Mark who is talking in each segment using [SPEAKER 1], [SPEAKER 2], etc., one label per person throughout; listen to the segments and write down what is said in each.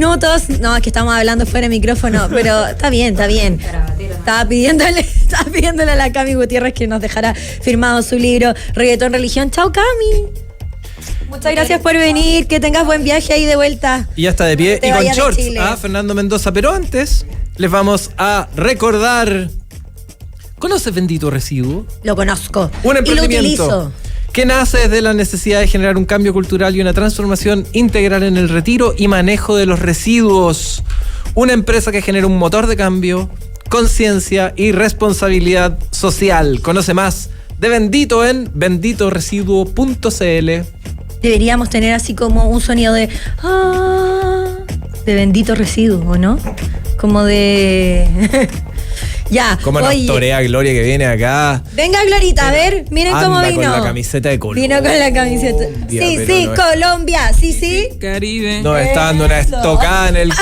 [SPEAKER 1] minutos. No, es que estamos hablando fuera de micrófono, pero está bien. Estaba pidiéndole a la Cami Gutiérrez que nos dejara firmado su libro Reggaetón Religión. Chao, Cami. Muchas gracias por venir, que tengas buen viaje ahí de vuelta.
[SPEAKER 2] Y ya está de pie y con shorts a Fernando Mendoza, pero antes les vamos a recordar. ¿Conoces Bendito Residuo?
[SPEAKER 1] Lo conozco.
[SPEAKER 2] Un emprendimiento
[SPEAKER 1] y lo utilizo,
[SPEAKER 2] que nace desde la necesidad de generar un cambio cultural y una transformación integral en el retiro y manejo de los residuos. Una empresa que genera un motor de cambio, conciencia y responsabilidad social. Conoce más de Bendito en benditoresiduo.cl.
[SPEAKER 1] Deberíamos tener así como un sonido de Bendito Residuo, ¿no? Como de... Ya,
[SPEAKER 2] ¿Cómo nos torea Gloria que viene acá?
[SPEAKER 1] Venga, Glorita, a ver, miren cómo vino.
[SPEAKER 2] Con la camiseta de Colombia.
[SPEAKER 1] Vino con la camiseta. Sí, Colombia, sí.
[SPEAKER 3] Caribe.
[SPEAKER 2] Nos está dando una estocada en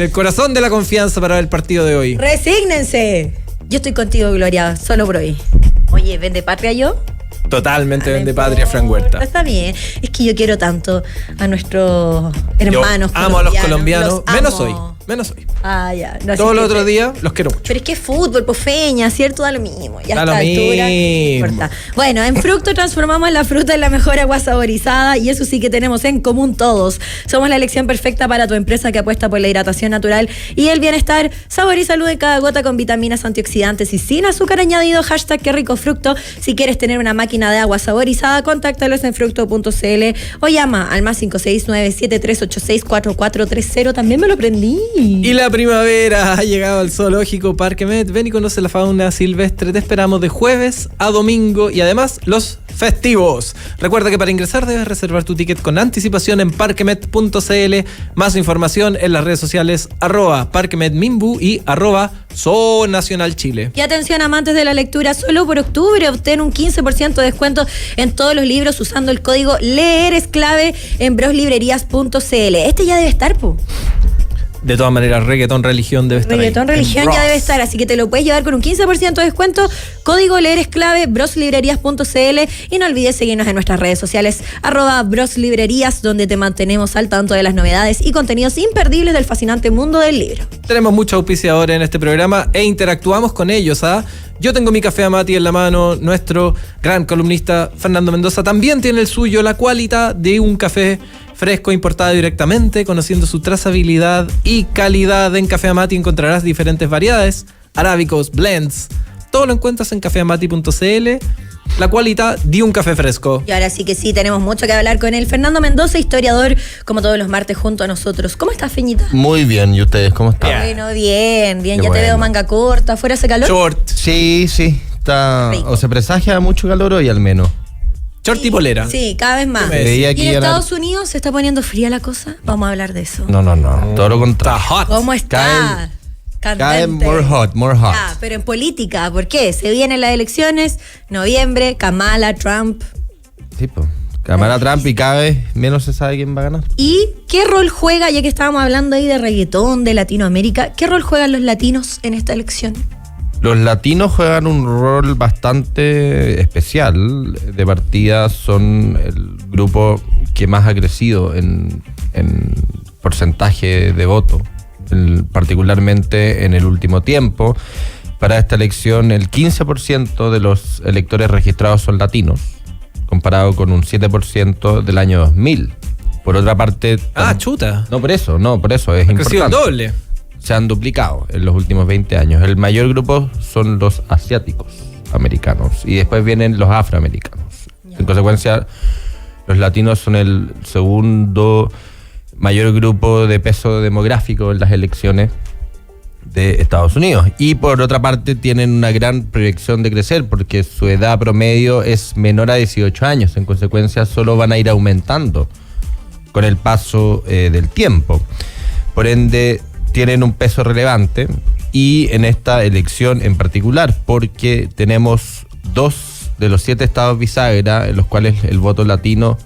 [SPEAKER 2] el corazón de la confianza para ver el partido de hoy.
[SPEAKER 1] Resígnense. Yo estoy contigo, Gloria, solo por hoy. Oye, ¿vende patria yo?
[SPEAKER 2] Totalmente vende patria, Frank Huerta.
[SPEAKER 1] Está bien. Es que yo quiero tanto a nuestros hermanos.
[SPEAKER 2] Yo amo a los colombianos. Menos hoy.
[SPEAKER 1] Ya. No,
[SPEAKER 2] todos los otros días los quiero mucho.
[SPEAKER 1] Pero es que es fútbol, pues feña, ¿cierto? Da lo mismo. Ya
[SPEAKER 2] da
[SPEAKER 1] a
[SPEAKER 2] lo
[SPEAKER 1] esta altura,
[SPEAKER 2] mismo.
[SPEAKER 1] No importa. Bueno, en Fructo transformamos la fruta en la mejor agua saborizada y eso sí que tenemos en común todos. Somos la elección perfecta para tu empresa que apuesta por la hidratación natural y el bienestar. Sabor y salud en cada gota con vitaminas, antioxidantes y sin azúcar añadido. # qué rico Fructo. Si quieres tener una máquina de agua saborizada, contáctalos en fructo.cl o llama al más 569-7386-4430. También me lo prendí.
[SPEAKER 2] Y la primavera ha llegado al zoológico Parque Met. Ven y conoce la fauna silvestre. Te esperamos de jueves a domingo y además los festivos. Recuerda que para ingresar debes reservar tu ticket con anticipación en parquemet.cl. Más información en las redes sociales @parquemetminbu y @zoonacionalchile.
[SPEAKER 1] Y atención, amantes de la lectura, solo por octubre obtén un 15% de descuento en todos los libros usando el código Leer es clave en broslibrerías.cl. Este ya debe estar, po.
[SPEAKER 2] De todas maneras, Reggaetón Religión debe estar
[SPEAKER 1] Reggaetón
[SPEAKER 2] ahí.
[SPEAKER 1] Religión ya debe estar, así que te lo puedes llevar con un 15% de descuento. Código Leer es clave, broslibrerías.cl. Y no olvides seguirnos en nuestras redes sociales, @broslibrerías, donde te mantenemos al tanto de las novedades y contenidos imperdibles del fascinante mundo del libro.
[SPEAKER 2] Tenemos muchos auspiciadores en este programa e interactuamos con ellos. Yo tengo mi café Amati en la mano. Nuestro gran columnista Fernando Mendoza también tiene el suyo, la cualidad de un café fresco importado directamente. Conociendo su trazabilidad y calidad, en Café Amati encontrarás diferentes variedades, arábicos, blends. Todo lo encuentras en cafeamati.cl. La cualidad de un café fresco.
[SPEAKER 1] Y ahora sí que sí, tenemos mucho que hablar con él. Fernando Mendoza, historiador, como todos los martes junto a nosotros. ¿Cómo estás, Feñita?
[SPEAKER 4] Muy bien, ¿y ustedes cómo están?
[SPEAKER 1] Bueno, bien.
[SPEAKER 4] Qué
[SPEAKER 1] Ya te
[SPEAKER 4] bueno.
[SPEAKER 1] veo manga corta. ¿Afuera hace calor?
[SPEAKER 2] Short.
[SPEAKER 4] Sí, está.
[SPEAKER 1] Rico.
[SPEAKER 4] O se presagia mucho calor hoy al menos.
[SPEAKER 2] Short y polera.
[SPEAKER 1] Sí, cada vez más.
[SPEAKER 4] Veía
[SPEAKER 1] ¿Y
[SPEAKER 4] aquí
[SPEAKER 1] en
[SPEAKER 4] a la-
[SPEAKER 1] Estados Unidos se está poniendo fría la cosa? Vamos a hablar de eso.
[SPEAKER 4] No, todo lo
[SPEAKER 2] Está
[SPEAKER 4] contrario.
[SPEAKER 2] hot.
[SPEAKER 1] ¿Cómo está?
[SPEAKER 4] Cae
[SPEAKER 1] Candente.
[SPEAKER 4] more hot.
[SPEAKER 1] Ya, pero en política, ¿por qué? Se vienen las elecciones, noviembre, Kamala, Trump.
[SPEAKER 4] Sí, pues. Kamala Trump y cada vez menos se sabe quién va a ganar.
[SPEAKER 1] ¿Y qué rol juega, ya que estábamos hablando ahí de reggaetón, de Latinoamérica, qué rol juegan los latinos en esta elección?
[SPEAKER 4] Los latinos juegan un rol bastante especial. De partida son el grupo que más ha crecido en porcentaje de voto, particularmente en el último tiempo. Para esta elección, el 15% de los electores registrados son latinos, comparado con un 7% del año 2000. Por otra parte...
[SPEAKER 2] Chuta.
[SPEAKER 4] No, por eso, es
[SPEAKER 2] Ha crecido el
[SPEAKER 4] importante.
[SPEAKER 2] doble.
[SPEAKER 4] Se han duplicado en los últimos 20 años. El mayor grupo son los asiáticos americanos y después vienen los afroamericanos. En consecuencia, los latinos son el segundo mayor grupo de peso demográfico en las elecciones de Estados Unidos. Y por otra parte tienen una gran proyección de crecer porque su edad promedio es menor a 18 años. En consecuencia, solo van a ir aumentando con el paso del tiempo. Por ende, tienen un peso relevante y en esta elección en particular, porque tenemos 2 de los 7 estados bisagra en los cuales el voto latino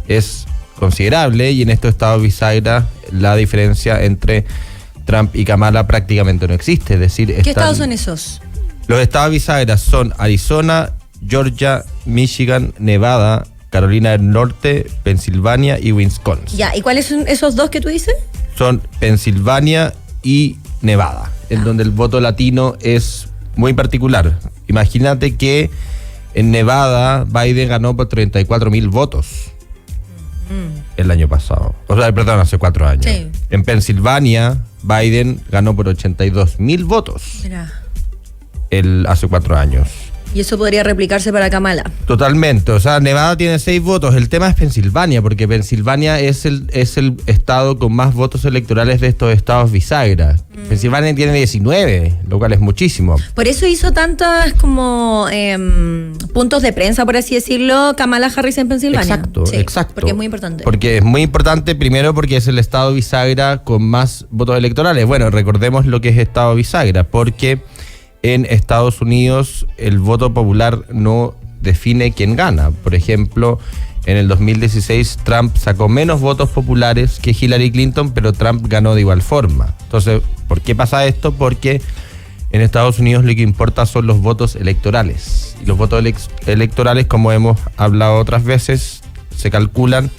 [SPEAKER 4] es considerable, y en estos estados bisagra la diferencia entre Trump y Kamala prácticamente no existe. Es decir,
[SPEAKER 1] ¿Qué estados son esos?
[SPEAKER 4] Los estados bisagra son Arizona, Georgia, Michigan, Nevada, Carolina del Norte, Pensilvania y Wisconsin.
[SPEAKER 1] Ya, ¿y cuáles son esos dos que tú dices?
[SPEAKER 4] son Pensilvania y Nevada, en donde el voto latino es muy particular. Imagínate que en Nevada Biden ganó por 34.000 votos el año pasado. O sea, perdón, hace 4 años.
[SPEAKER 1] Sí.
[SPEAKER 4] En Pensilvania Biden ganó por 82.000 votos
[SPEAKER 1] Mira.
[SPEAKER 4] hace 4 años.
[SPEAKER 1] Y eso podría replicarse para Kamala.
[SPEAKER 4] Totalmente, o sea, Nevada tiene 6 votos. El tema es Pensilvania, porque Pensilvania es el estado con más votos electorales de estos estados bisagra. Pensilvania tiene 19, lo cual es muchísimo.
[SPEAKER 1] Por eso hizo tantas como puntos de prensa, por así decirlo, Kamala Harris en Pensilvania.
[SPEAKER 4] Exacto,
[SPEAKER 1] Sí,
[SPEAKER 4] exacto.
[SPEAKER 1] Porque es muy importante.
[SPEAKER 4] Porque es muy importante, primero porque es el estado bisagra con más votos electorales. Bueno, recordemos lo que es estado bisagra, porque en Estados Unidos el voto popular no define quién gana. Por ejemplo, en el 2016 Trump sacó menos votos populares que Hillary Clinton, pero Trump ganó de igual forma. Entonces, ¿por qué pasa esto? Porque en Estados Unidos lo que importa son los votos electorales. Y los votos electorales, como hemos hablado otras veces, se calculan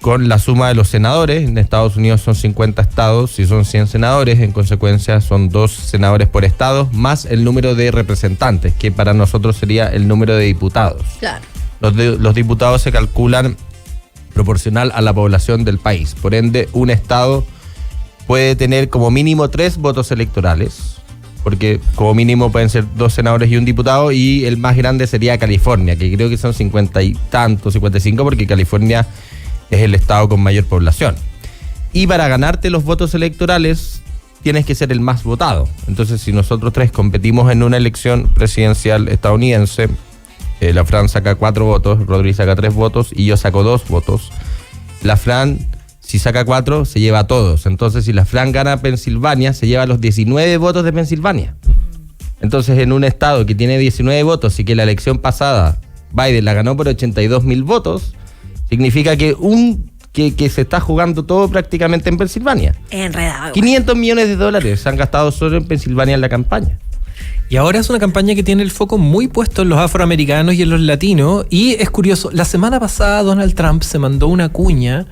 [SPEAKER 4] con la suma de los senadores. En Estados Unidos son 50 estados y son 100 senadores, en consecuencia son 2 senadores por estado, más el número de representantes, que para nosotros sería el número de diputados.
[SPEAKER 1] Claro.
[SPEAKER 4] Los diputados se calculan proporcional a la población del país. Por ende, un estado puede tener como mínimo 3 votos electorales, porque como mínimo pueden ser 2 senadores y un diputado, y el más grande sería California, que creo que son 50 y tantos, 55, porque California es el estado con mayor población. Y para ganarte los votos electorales tienes que ser el más votado. Entonces, si nosotros 3 competimos en una elección presidencial estadounidense, la Fran saca 4 votos, Rodri saca 3 votos y yo saco 2 votos. La Fran, si saca 4, se lleva a todos. Entonces, si la Fran gana Pensilvania, se lleva los 19 votos de Pensilvania. Entonces, en un estado que tiene 19 votos y que la elección pasada Biden la ganó por 82.000 votos, significa que que se está jugando todo prácticamente en Pensilvania.
[SPEAKER 1] Enredado.
[SPEAKER 4] 500 millones de dólares se han gastado solo en Pensilvania en la campaña.
[SPEAKER 2] Y ahora es una campaña que tiene el foco muy puesto en los afroamericanos y en los latinos. Y es curioso, la semana pasada Donald Trump se mandó una cuña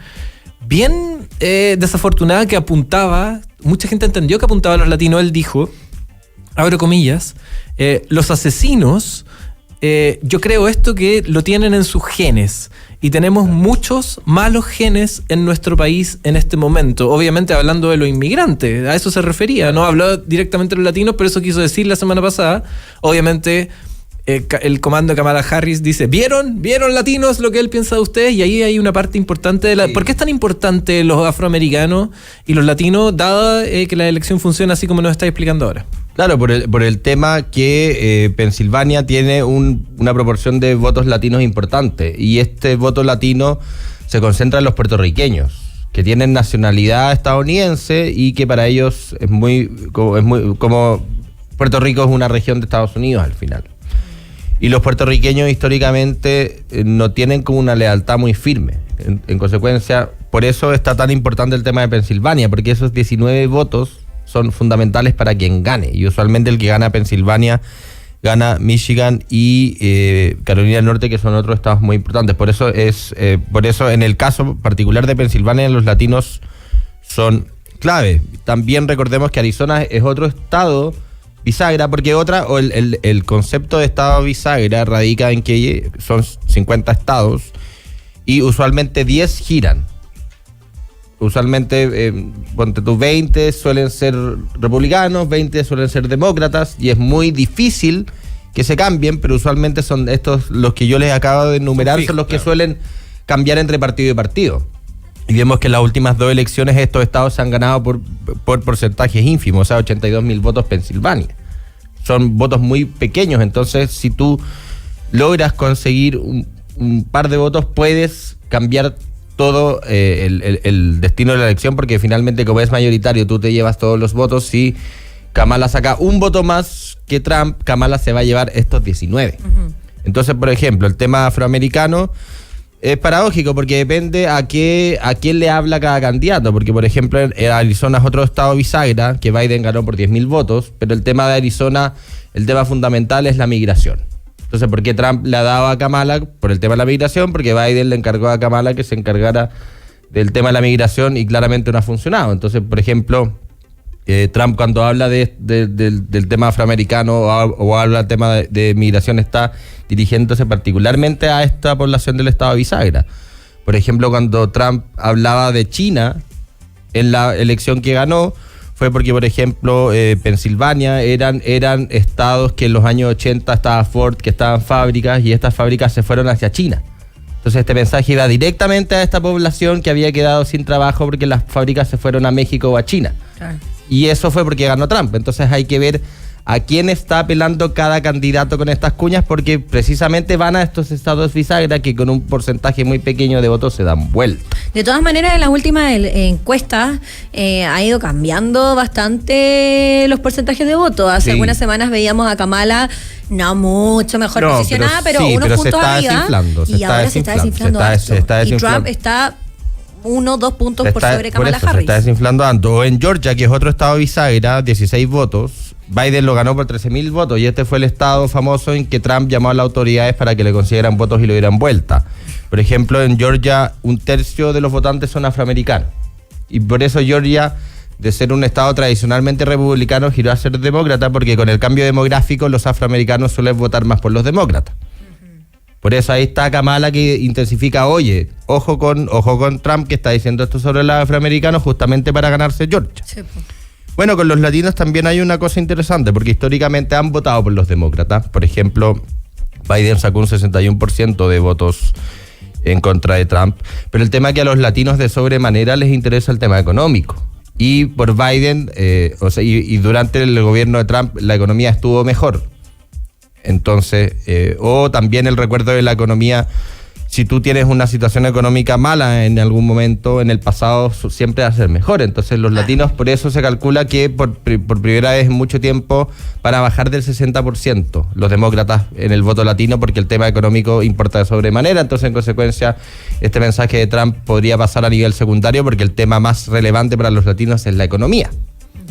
[SPEAKER 2] bien desafortunada que apuntaba, mucha gente entendió que apuntaba a los latinos. Él dijo, abro comillas, los asesinos, yo creo esto que lo tienen en sus genes. Y tenemos muchos malos genes en nuestro país en este momento. Obviamente hablando de los inmigrantes, a eso se refería. No habló directamente de los latinos, pero eso quiso decir la semana pasada. Obviamente el comando de Kamala Harris dice, ¿vieron latinos lo que él piensa de ustedes? Y ahí hay una parte importante de la... Sí. ¿Por qué es tan importante los afroamericanos y los latinos, dada que la elección funciona así como nos está explicando ahora?
[SPEAKER 4] Claro, por el tema que Pensilvania tiene una proporción de votos latinos importante, y este voto latino se concentra en los puertorriqueños, que tienen nacionalidad estadounidense y que para ellos es muy como Puerto Rico es una región de Estados Unidos al final. Y los puertorriqueños históricamente no tienen como una lealtad muy firme. En consecuencia, por eso está tan importante el tema de Pensilvania, porque esos 19 votos son fundamentales para quien gane. Y usualmente el que gana Pensilvania gana Michigan y Carolina del Norte, que son otros estados muy importantes. Por eso en el caso particular de Pensilvania, los latinos son clave. También recordemos que Arizona es otro estado bisagra, porque el concepto de estado bisagra radica en que son 50 estados y usualmente 10 giran. Usualmente, ponte tú, 20 suelen ser republicanos, 20 suelen ser demócratas, y es muy difícil que se cambien, pero usualmente son estos, los que yo les acabo de enumerar, son los que suelen cambiar entre partido y partido. Y vemos que en las últimas 2 elecciones estos estados se han ganado por porcentajes ínfimos, o sea, 82.000 votos Pensilvania. Son votos muy pequeños, entonces si tú logras conseguir un par de votos, puedes cambiar todo el destino de la elección, porque finalmente, como es mayoritario, tú te llevas todos los votos. Si Kamala saca un voto más que Trump, Kamala se va a llevar estos 19. Uh-huh. Entonces, por ejemplo, el tema afroamericano es paradójico, porque depende a quién le habla cada candidato, porque por ejemplo Arizona es otro estado bisagra, que Biden ganó por 10.000 votos, pero el tema de Arizona, el tema fundamental es la migración. Entonces, ¿por qué Trump le ha dado a Kamala? Por el tema de la migración, porque Biden le encargó a Kamala que se encargara del tema de la migración y claramente no ha funcionado. Entonces, por ejemplo, Trump cuando habla del tema afroamericano o habla del tema de migración está dirigiéndose particularmente a esta población del estado de Bisagra. Por ejemplo, cuando Trump hablaba de China en la elección que ganó, fue porque, por ejemplo, Pensilvania eran estados que en los años 80 estaba Ford, que estaban fábricas, y estas fábricas se fueron hacia China. Entonces este mensaje iba directamente a esta población que había quedado sin trabajo porque las fábricas se fueron a México o a China. Claro. Y eso fue porque ganó Trump. Entonces hay que ver a quién está apelando cada candidato con estas cuñas, porque precisamente van a estos estados bisagra que con un porcentaje muy pequeño de votos se dan vuelta.
[SPEAKER 1] De todas maneras, en las últimas encuestas ha ido cambiando bastante los porcentajes de votos. Hace algunas semanas veíamos a Kamala no mucho mejor posicionada, pero unos puntos arriba. Y ahora se está desinflando harto. Y Trump está 1-2 puntos por sobre Kamala Harris.
[SPEAKER 4] Se está desinflando tanto. En Georgia, que es otro estado bisagra, 16 votos. Biden lo ganó por 13.000 votos y este fue el estado famoso en que Trump llamó a las autoridades para que le consiguieran votos y lo dieran vuelta. Por ejemplo, en Georgia, 1/3 de los votantes son afroamericanos. Y por eso Georgia, de ser un estado tradicionalmente republicano, giró a ser demócrata, porque con el cambio demográfico los afroamericanos suelen votar más por los demócratas. Por eso ahí está Kamala, que intensifica, oye, ojo con Trump, que está diciendo esto sobre los afroamericanos justamente para ganarse Georgia. Sí, pues. Bueno, con los latinos también hay una cosa interesante, porque históricamente han votado por los demócratas. Por ejemplo, Biden sacó un 61% de votos en contra de Trump, pero el tema es que a los latinos de sobremanera les interesa el tema económico. Y por Biden, y durante el gobierno de Trump, la economía estuvo mejor. Entonces, o también el recuerdo de la economía, si tú tienes una situación económica mala en algún momento, en el pasado siempre va a ser mejor. Entonces los latinos, por eso se calcula que por primera vez en mucho tiempo van a bajar del 60% los demócratas en el voto latino, porque el tema económico importa de sobremanera. Entonces, en consecuencia, este mensaje de Trump podría pasar a nivel secundario, porque el tema más relevante para los latinos es la economía.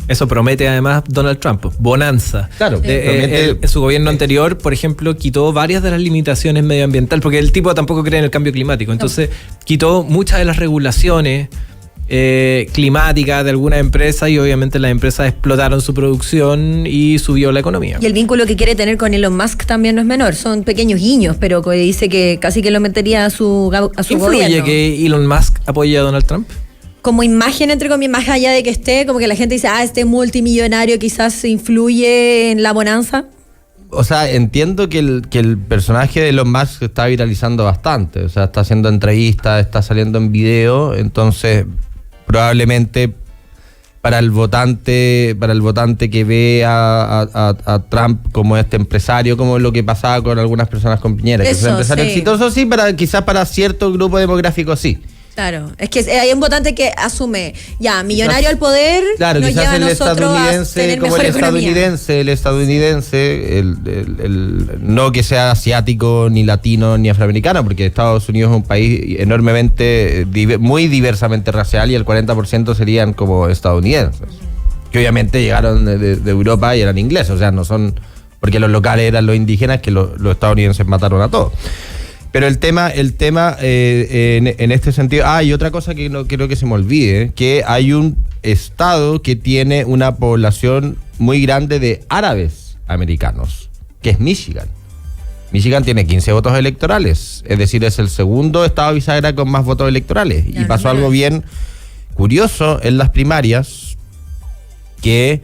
[SPEAKER 2] Eso promete además Donald Trump, bonanza.
[SPEAKER 4] Claro,
[SPEAKER 2] en su gobierno anterior, por ejemplo, quitó varias de las limitaciones medioambientales, porque el tipo tampoco cree en el cambio climático. Entonces, quitó muchas de las regulaciones climáticas de algunas empresas, y obviamente las empresas explotaron su producción y subió la economía.
[SPEAKER 1] Y el vínculo que quiere tener con Elon Musk también no es menor. Son pequeños guiños, pero dice que casi que lo metería a su gobierno.
[SPEAKER 2] ¿Influye que Elon Musk apoye a Donald Trump?
[SPEAKER 1] Como imagen, entre comillas, más allá de que esté, como que la gente dice, este multimillonario quizás influye en la bonanza.
[SPEAKER 4] O sea, entiendo que el personaje de Elon Musk se está viralizando bastante. O sea, está haciendo entrevistas, está saliendo en video. Entonces, probablemente para el votante que ve a Trump como este empresario, como lo que pasaba con algunas personas con Piñera, que es un empresario exitoso, sí, quizás para cierto grupo demográfico sí.
[SPEAKER 1] Claro, es que hay un votante que asume, millonario al poder,
[SPEAKER 4] claro,
[SPEAKER 1] nos lleva a nosotros a tener
[SPEAKER 4] como
[SPEAKER 1] mejor
[SPEAKER 4] el estadounidense, no que sea asiático, ni latino, ni afroamericano, porque Estados Unidos es un país enormemente, muy diversamente racial, y el 40% serían como estadounidenses, que obviamente llegaron de Europa y eran ingleses, o sea, no son, porque los locales eran los indígenas, que los estadounidenses mataron a todos. Pero el tema en este sentido... y otra cosa que no quiero que se me olvide, que hay un estado que tiene una población muy grande de árabes americanos, que es Michigan. Michigan tiene 15 votos electorales, es decir, es el segundo estado bisagra con más votos electorales. Y pasó algo bien curioso en las primarias, que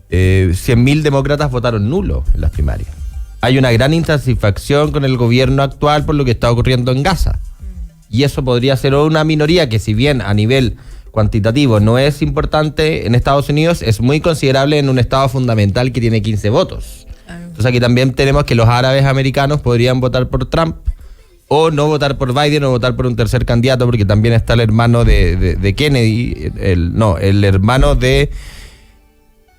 [SPEAKER 4] 100.000 demócratas votaron nulo en las primarias. Hay una gran insatisfacción con el gobierno actual por lo que está ocurriendo en Gaza. Y eso podría ser una minoría que, si bien a nivel cuantitativo no es importante en Estados Unidos, es muy considerable en un estado fundamental que tiene 15 votos. Entonces aquí también tenemos que los árabes americanos podrían votar por Trump, o no votar por Biden, o votar por un tercer candidato, porque también está el hermano de Kennedy, el hermano de...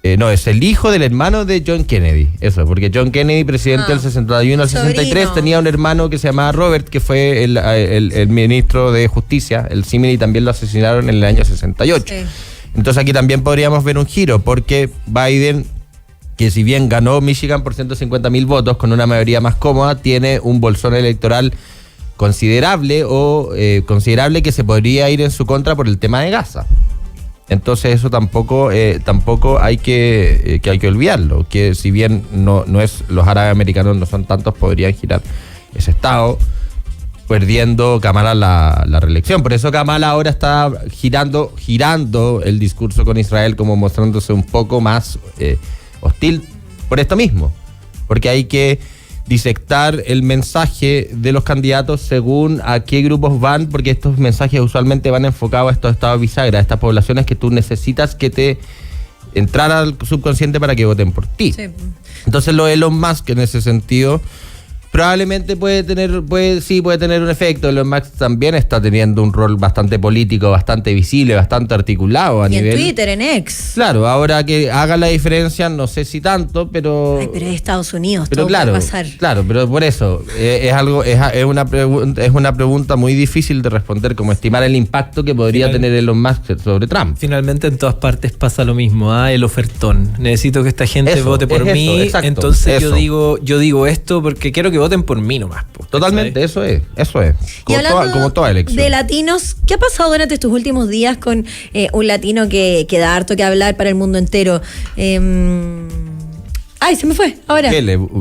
[SPEAKER 4] es el hijo del hermano de John Kennedy. Eso, porque John Kennedy, presidente del 61 al 63, tenía un hermano que se llamaba Robert, que fue el ministro de Justicia, el símil, y también lo asesinaron en el año 68. Sí. Entonces aquí también podríamos ver un giro, porque Biden, que si bien ganó Michigan por 150.000 votos, con una mayoría más cómoda, tiene un bolsón electoral considerable considerable que se podría ir en su contra por el tema de Gaza. Entonces eso tampoco hay que olvidarlo, que si bien no es, los árabes americanos no son tantos, podrían girar ese estado, perdiendo Kamala la reelección. Por eso Kamala ahora está girando el discurso con Israel, como mostrándose un poco más hostil por esto mismo, porque hay que disectar el mensaje de los candidatos según a qué grupos van, porque estos mensajes usualmente van enfocados a estos estados bisagra, a estas poblaciones que tú necesitas que te entrar al subconsciente para que voten por ti. Sí. Entonces lo de Elon Musk en ese sentido probablemente puede tener un efecto. Elon Musk también está teniendo un rol bastante político, bastante visible, bastante articulado a nivel...
[SPEAKER 1] en Twitter, en X.
[SPEAKER 4] Claro, ahora que haga la diferencia, no sé si tanto, pero...
[SPEAKER 1] Ay, pero es Estados Unidos,
[SPEAKER 4] pero
[SPEAKER 1] todo
[SPEAKER 4] claro,
[SPEAKER 1] puede pasar. Claro,
[SPEAKER 4] pero por eso, es una pregunta muy difícil de responder, como estimar el impacto que podría tener Elon Musk sobre Trump.
[SPEAKER 2] Finalmente en todas partes pasa lo mismo, el ofertón. Necesito que esta gente vote por mí,
[SPEAKER 4] exacto,
[SPEAKER 2] entonces yo digo esto porque quiero que voten por mí nomás.
[SPEAKER 4] Totalmente, ¿sabes? Eso es. Como toda elección.
[SPEAKER 1] De latinos, ¿qué ha pasado durante estos últimos días con un latino que da harto que hablar para el mundo entero? Ay, se me fue, ahora.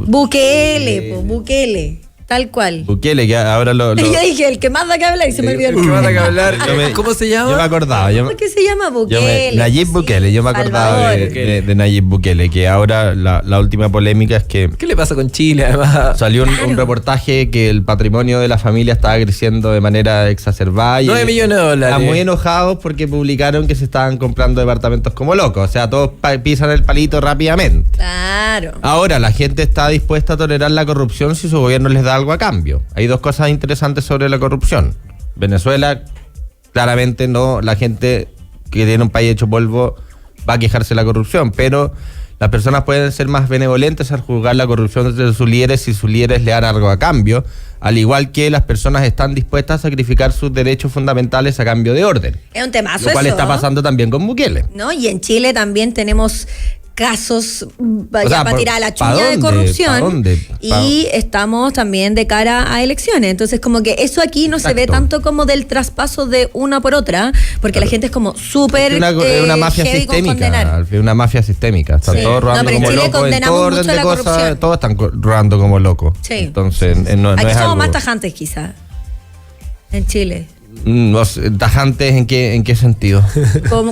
[SPEAKER 1] Bukele. Tal cual.
[SPEAKER 4] Bukele, que ahora lo...
[SPEAKER 1] Yo dije, el que más da que hablar y se me olvidó el
[SPEAKER 2] que más da que hablar. ¿Cómo se llama?
[SPEAKER 4] Yo me acordaba.
[SPEAKER 1] ¿Por qué se llama Bukele?
[SPEAKER 4] Nayib Bukele, yo me acordaba de Nayib Bukele, que ahora la última polémica es que...
[SPEAKER 2] ¿Qué le pasa con Chile, además?
[SPEAKER 4] Salió un reportaje que el patrimonio de la familia estaba creciendo de manera exacerbada.
[SPEAKER 2] 9 millones de dólares.
[SPEAKER 4] Estaban muy enojados porque publicaron que se estaban comprando departamentos como locos. O sea, todos pisan el palito rápidamente.
[SPEAKER 1] Claro.
[SPEAKER 4] Ahora, la gente está dispuesta a tolerar la corrupción si su gobierno les da algo a cambio. Hay dos cosas interesantes sobre la corrupción. Venezuela, claramente no, la gente que tiene un país hecho polvo va a quejarse de la corrupción, pero las personas pueden ser más benevolentes al juzgar la corrupción de sus líderes si sus líderes le dan algo a cambio, al igual que las personas están dispuestas a sacrificar sus derechos fundamentales a cambio de orden.
[SPEAKER 1] Es un temazo
[SPEAKER 4] lo cual
[SPEAKER 1] eso,
[SPEAKER 4] está pasando también con Bukele.
[SPEAKER 1] ¿No? Y en Chile también tenemos casos para tirar a la chuña de corrupción y estamos también de cara a elecciones, entonces como que eso aquí no se ve tanto como del traspaso de una por otra, porque la gente es como súper
[SPEAKER 4] una mafia sistémica, una mafia sistémica, están todos robando como locos en todo orden de cosas, todos están robando como locos.
[SPEAKER 1] Sí.
[SPEAKER 4] Entonces no
[SPEAKER 1] aquí
[SPEAKER 4] es
[SPEAKER 1] somos
[SPEAKER 4] algo
[SPEAKER 1] más tajantes quizás en Chile.
[SPEAKER 4] ¿Tajantes en qué sentido?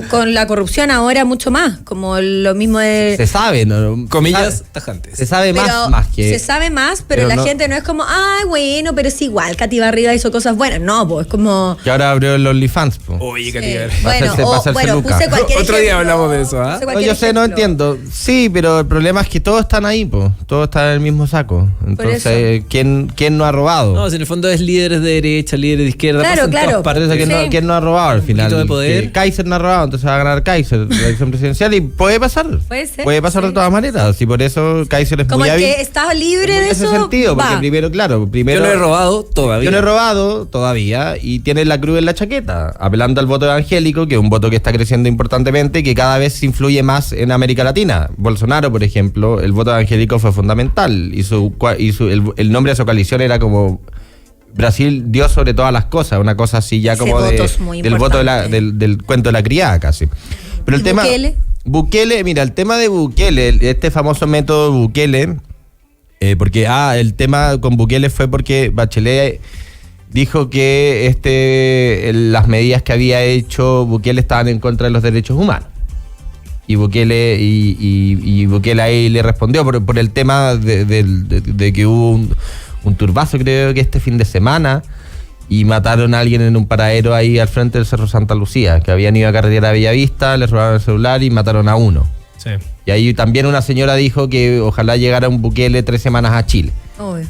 [SPEAKER 1] Con la corrupción ahora mucho más, como lo mismo de...
[SPEAKER 4] Se sabe, ¿no?
[SPEAKER 2] Comillas, tajantes.
[SPEAKER 4] Se sabe más que...
[SPEAKER 1] Se sabe más, pero la gente no es como, ay, bueno, pero es igual, Katy Barriga hizo cosas buenas. No, pues es como...
[SPEAKER 4] Que ahora abrió el OnlyFans, pues.
[SPEAKER 2] Oye, Katy Barriga.
[SPEAKER 1] Bueno, puse cualquier
[SPEAKER 2] Otro día hablamos de eso, ¿ah?
[SPEAKER 4] No, yo sé, no entiendo. Sí, pero el problema es que todos están ahí, pues. Todos están en el mismo saco. Entonces, ¿quién no ha robado?
[SPEAKER 2] No, si en el fondo es líderes de derecha, líderes de izquierda.
[SPEAKER 1] Claro.
[SPEAKER 4] ¿Quién no ha robado al final?
[SPEAKER 2] De poder.
[SPEAKER 4] Kaiser no ha robado, entonces va a ganar Kaiser la elección presidencial y puede pasar. Puede pasar de todas maneras. Y por eso Kaiser es
[SPEAKER 1] como
[SPEAKER 4] muy hábil.
[SPEAKER 1] Como que estás libre de eso.
[SPEAKER 4] En ese sentido, porque primero... Yo
[SPEAKER 2] no he robado todavía.
[SPEAKER 4] Y tiene la cruz en la chaqueta, apelando al voto evangélico, que es un voto que está creciendo importantemente y que cada vez influye más en América Latina. Bolsonaro, por ejemplo, el voto evangélico fue fundamental y el nombre de su coalición era como... Brasil dio sobre todas las cosas, una cosa así ya como del voto del cuento de la criada casi. Pero el tema Bukele, mira, el tema de Bukele, este famoso método Bukele, porque el tema con Bukele fue porque Bachelet dijo que las medidas que había hecho Bukele estaban en contra de los derechos humanos. Y Bukele Bukele ahí le respondió por el tema de que hubo un turbazo, creo que este fin de semana, y mataron a alguien en un paradero ahí al frente del Cerro Santa Lucía, que habían ido a carretera Bellavista, les robaron el celular y mataron a uno.
[SPEAKER 2] Sí.
[SPEAKER 4] Y ahí también una señora dijo que ojalá llegara un Bukele 3 semanas a Chile.
[SPEAKER 1] Obvio.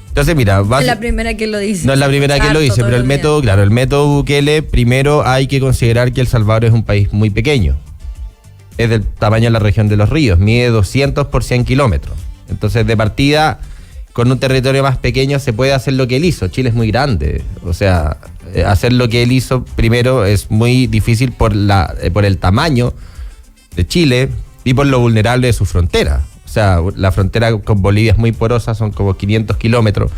[SPEAKER 4] Entonces, mira,
[SPEAKER 1] no es la primera que lo dice.
[SPEAKER 4] No es la primera que lo dice, pero el método Bukele, primero hay que considerar que El Salvador es un país muy pequeño. Es del tamaño de la región de Los Ríos, mide 200 por 100 kilómetros. Entonces, de partida, con un territorio más pequeño se puede hacer lo que él hizo. Chile es muy grande. O sea, hacer lo que él hizo primero es muy difícil por el tamaño de Chile y por lo vulnerable de su frontera. O sea, la frontera con Bolivia es muy porosa, son como 500 kilómetros.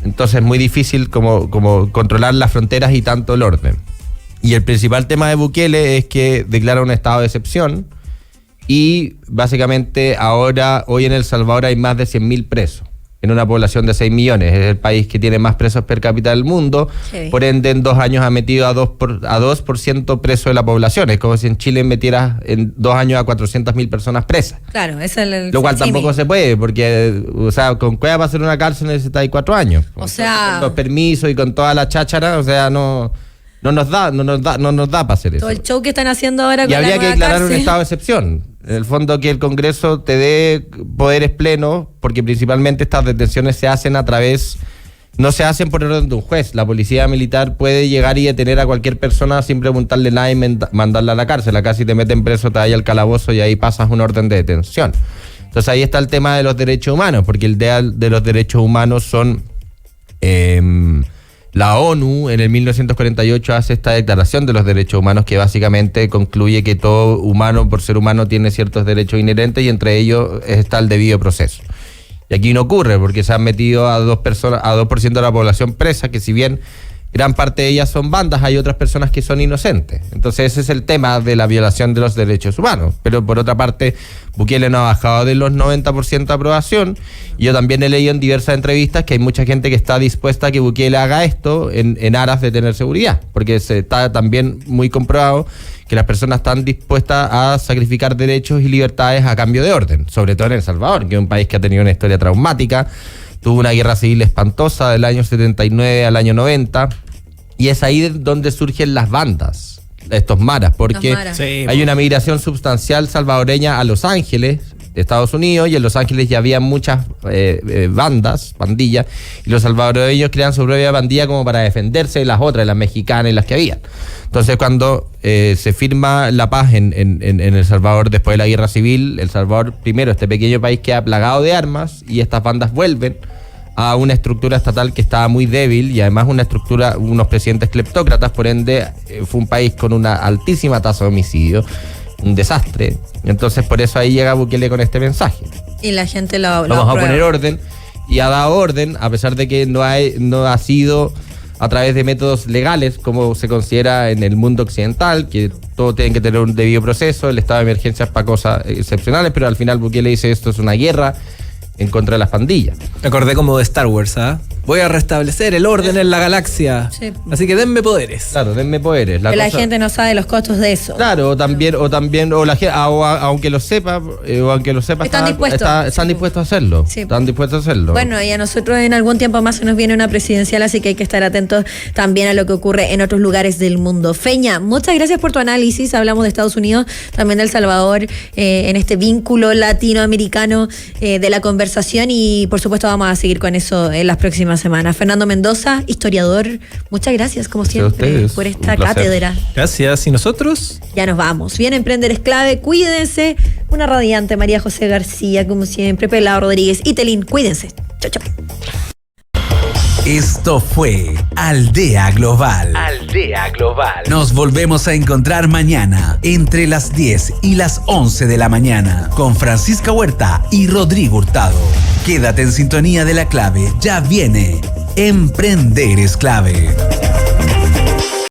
[SPEAKER 4] Entonces es muy difícil como controlar las fronteras y tanto el orden. Y el principal tema de Bukele es que declara un estado de excepción y básicamente hoy en El Salvador hay más de 100.000 presos en una población de 6 millones. Es el país que tiene más presos per cápita del mundo. Sí. Por ende, en 2 años ha metido a 2% preso de la población. Es como si en Chile metieras en 2 años a 400.000 personas presas.
[SPEAKER 1] Claro, eso es el
[SPEAKER 4] lo cual tampoco se puede, porque, o sea, con cueva para hacer una cárcel necesitáis 4 años.
[SPEAKER 1] O sea,
[SPEAKER 4] con los permisos y con toda la cháchara, o sea, no nos da para hacer eso.
[SPEAKER 1] Todo el show que están haciendo ahora con
[SPEAKER 4] y habría
[SPEAKER 1] la
[SPEAKER 4] que declarar
[SPEAKER 1] cárcel.
[SPEAKER 4] Un estado de excepción. En el fondo, que el Congreso te dé poderes plenos, porque principalmente estas detenciones no se hacen por orden de un juez. La policía militar puede llegar y detener a cualquier persona sin preguntarle nada y mandarla a la cárcel. Acá si te meten preso te vaya al calabozo y ahí pasas un orden de detención. Entonces ahí está el tema de los derechos humanos, porque el ideal de los derechos humanos son... La ONU en el 1948 hace esta declaración de los derechos humanos que básicamente concluye que todo humano por ser humano tiene ciertos derechos inherentes y entre ellos está el debido proceso. Y aquí no ocurre porque se han metido a 2% de la población presa, que si bien gran parte de ellas son bandas, hay otras personas que son inocentes. Entonces ese es el tema de la violación de los derechos humanos. Pero por otra parte, Bukele no ha bajado de los 90% de aprobación. Y yo también he leído en diversas entrevistas que hay mucha gente que está dispuesta a que Bukele haga esto en aras de tener seguridad. Porque se está también muy comprobado que las personas están dispuestas a sacrificar derechos y libertades a cambio de orden. Sobre todo en El Salvador, que es un país que ha tenido una historia traumática. Tuvo una guerra civil espantosa del año 79 al año 90 y es ahí donde surgen las bandas, estos maras, porque hay una migración sustancial salvadoreña a Los Ángeles, Estados Unidos, y en Los Ángeles ya había muchas pandillas, y los salvadoreños crean su propia pandilla como para defenderse de las otras, de las mexicanas y las que habían. Entonces cuando se firma la paz en El Salvador después de la guerra civil, El Salvador, primero, este pequeño país queda plagado de armas y estas bandas vuelven a una estructura estatal que estaba muy débil y además unos presidentes cleptócratas, por ende fue un país con una altísima tasa de homicidio, un desastre. Entonces por eso ahí llega Bukele con este mensaje.
[SPEAKER 1] Y la gente lo
[SPEAKER 4] vamos a poner orden, y ha dado orden, a pesar de que no ha sido a través de métodos legales, como se considera en el mundo occidental, que todo tiene que tener un debido proceso, el estado de emergencia es para cosas excepcionales, pero al final Bukele dice esto es una guerra en contra de las pandillas.
[SPEAKER 2] Me acordé como de Star Wars, ¿ah? Voy a restablecer el orden en la galaxia. Sí. Así que denme poderes.
[SPEAKER 4] Claro, denme poderes.
[SPEAKER 1] La gente no sabe los costos de eso.
[SPEAKER 4] Claro, aunque lo sepa, están dispuestos a hacerlo. Sí. Están dispuestos a hacerlo.
[SPEAKER 1] Bueno, y a nosotros en algún tiempo más se nos viene una presidencial, así que hay que estar atentos también a lo que ocurre en otros lugares del mundo. Feña, muchas gracias por tu análisis. Hablamos de Estados Unidos, también de El Salvador, en este vínculo latinoamericano de la conversación, y por supuesto vamos a seguir con eso en las próximas semanas. Fernando Mendoza, historiador, muchas gracias como siempre por esta cátedra.
[SPEAKER 2] Gracias. ¿Y nosotros?
[SPEAKER 1] Ya nos vamos. Bien, Emprender es clave. Cuídense. Una radiante María José García, como siempre, Pelao Rodríguez y Telín. Cuídense. Chao, chao.
[SPEAKER 3] Esto fue Aldea Global.
[SPEAKER 5] Aldea Global.
[SPEAKER 3] Nos volvemos a encontrar mañana entre las 10 y las 11 de la mañana con Francisca Huerta y Rodrigo Hurtado. Quédate en sintonía de La Clave. Ya viene. Emprender es clave.